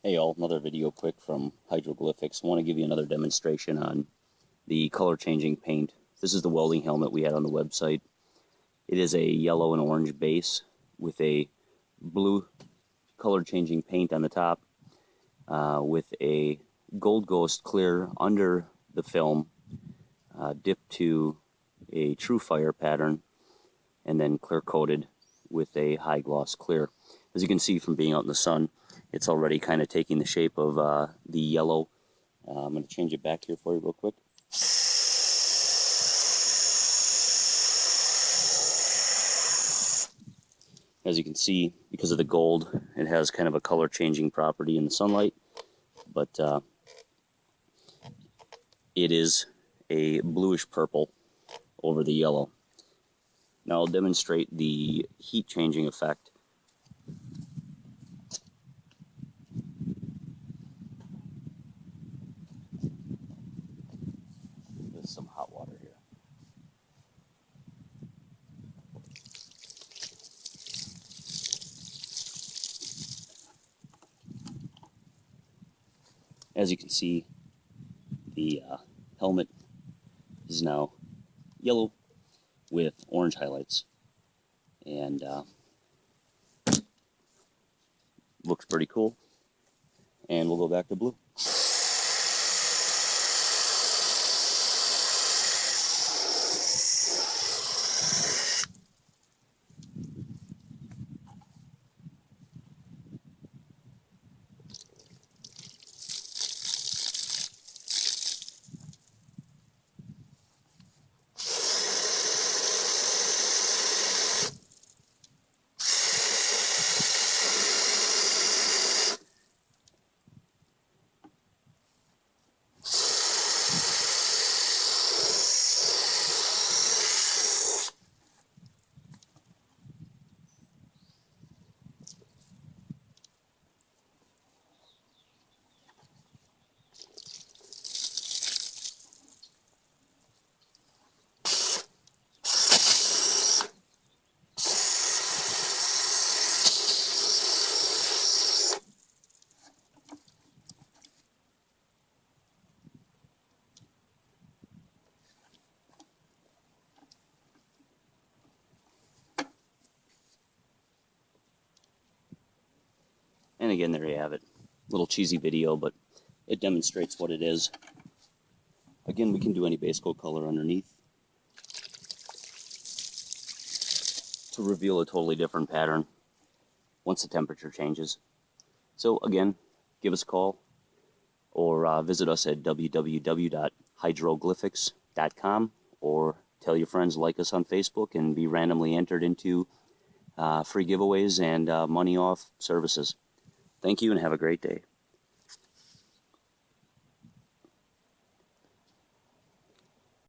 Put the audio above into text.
Hey all, another video quick from Hydroglyphics. I want to give you another demonstration on the color changing paint. This is the welding helmet we had on the website. It is a yellow and orange base with a blue color changing paint on the top with a gold ghost clear under the film dipped to a true fire pattern and then clear coated with a high gloss clear. As you can see from being out in the sun, it's already kind of taking the shape of the yellow. I'm going to change it back here for you real quick. As you can see, because of the gold, it has kind of a color changing property in the sunlight, but it is a bluish purple over the yellow. Now I'll demonstrate the heat changing effect. With some hot water here. As you can see, the helmet is now yellow with orange highlights, and looks pretty cool. And we'll go back to blue. And again, there you have it. Little cheesy video, but it demonstrates what it is. Again, we can do any base coat color underneath to reveal a totally different pattern once the temperature changes. So again, give us a call or visit us at www.hydroglyphics.com, or tell your friends, like us on Facebook, and be randomly entered into free giveaways and money off services. Thank you and have a great day.